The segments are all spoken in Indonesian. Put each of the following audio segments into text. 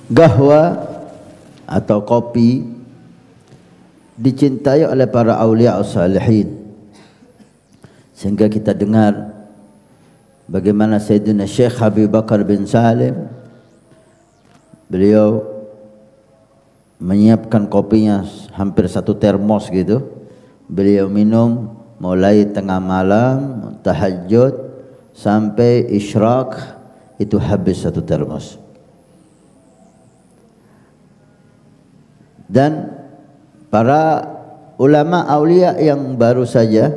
Gahwa atau kopi dicintai oleh para aulia as-salihin, sehingga kita dengar bagaimana Sayyidina Syekh Habib Bakar bin Salim, beliau menyiapkan kopinya hampir 1 termos gitu, beliau minum mulai tengah malam, tahajud sampai isyraq, itu habis 1 termos. Dan para ulama aulia yang baru saja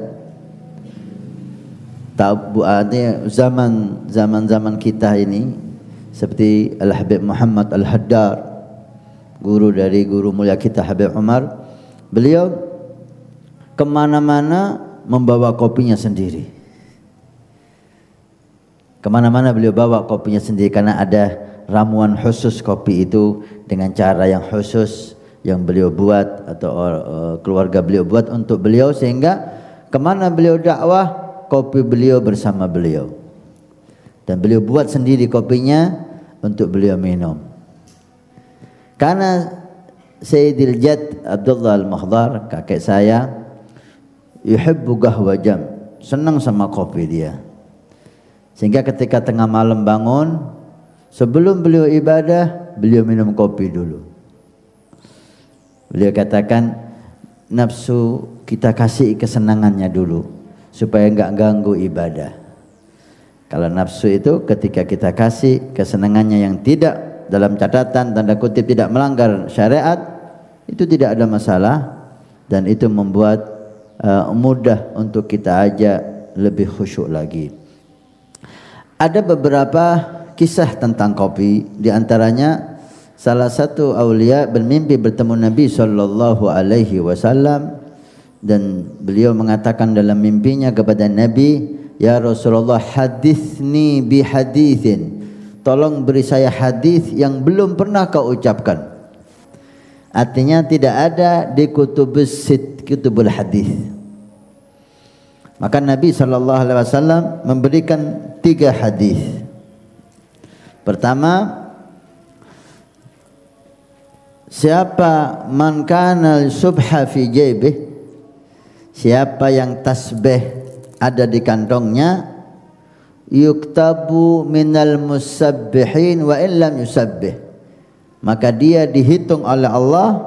zaman kita ini, seperti Al-Habib Muhammad Al-Haddar, guru dari guru mulia kita Habib Umar, beliau kemana-mana membawa kopinya sendiri. Kemana-mana beliau bawa kopinya sendiri, karena ada ramuan khusus kopi itu dengan cara yang khusus yang beliau buat atau keluarga beliau buat untuk beliau, sehingga kemana beliau dakwah, kopi beliau bersama beliau, dan beliau buat sendiri kopinya untuk beliau minum. Karena Sayyidil Jad Abdullah Al-Mahdar, kakek saya, yuhibbu qahwa jam, senang sama kopi dia, sehingga ketika tengah malam bangun, sebelum beliau ibadah, beliau minum kopi dulu. Beliau katakan, nafsu kita kasih kesenangannya dulu supaya enggak ganggu ibadah. Kalau nafsu itu ketika kita kasih kesenangannya yang tidak, dalam catatan tanda kutip, tidak melanggar syariat, itu tidak ada masalah, dan itu membuat mudah untuk kita ajak lebih khusyuk lagi. Ada beberapa kisah tentang kopi, di antaranya salah satu aulia bermimpi bertemu Nabi sallallahu alaihi wasallam, dan beliau mengatakan dalam mimpinya kepada Nabi, "Ya Rasulullah, hadithni bi hadithin." Tolong beri saya hadis yang belum pernah kau ucapkan. Artinya tidak ada di kutubul hadis. Maka Nabi sallallahu alaihi wasallam memberikan 3 hadis. Pertama, siapa man kana subha fi jaybih, siapa yang tasbih ada di kantongnya, yuktabu minal musabbihin wa illam yusabbih, maka dia dihitung oleh Allah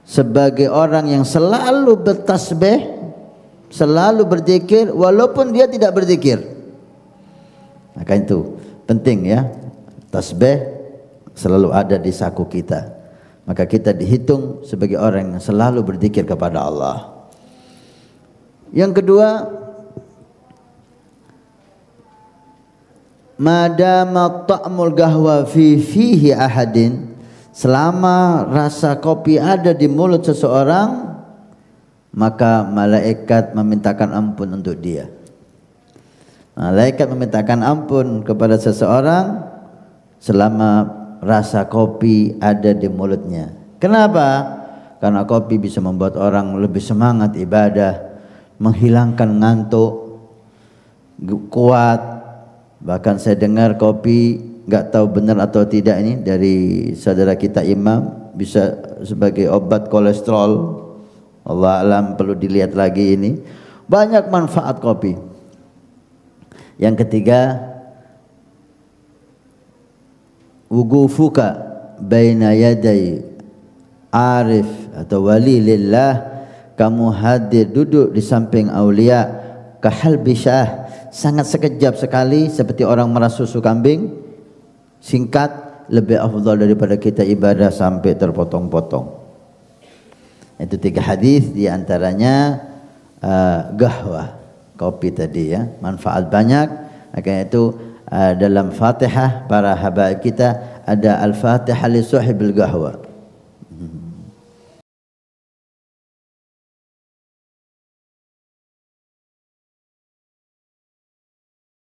sebagai orang yang selalu bertasbih, selalu berzikir walaupun dia tidak berzikir. Maka itu penting ya, tasbih selalu ada di saku kita, maka kita dihitung sebagai orang yang selalu berzikir kepada Allah. Yang kedua, madama ta'mul qahwa fihi ahadin, selama rasa kopi ada di mulut seseorang, maka malaikat memintakan ampun untuk dia. Malaikat memintakan ampun kepada seseorang selama rasa kopi ada di mulutnya. Kenapa? Karena kopi bisa membuat orang lebih semangat ibadah, menghilangkan ngantuk, kuat. Bahkan saya dengar kopi, nggak tahu benar atau tidak ini dari saudara kita Imam, bisa sebagai obat kolesterol. Allah alam, perlu dilihat lagi ini. Banyak manfaat kopi. Yang ketiga, wugufuka baina yaday arif atau wali lillah, kamu hadir duduk di samping aulia, kahal bisyah, sangat sekejap sekali seperti orang merah susu kambing, singkat, lebih afdal daripada kita ibadah sampai terpotong-potong. Itu 3 hadis, di antaranya gahwa, kopi tadi ya, manfaat banyak. Makanya itu dalam Fatihah para habaib kita ada Al-Fatihah li sahibil gahwa.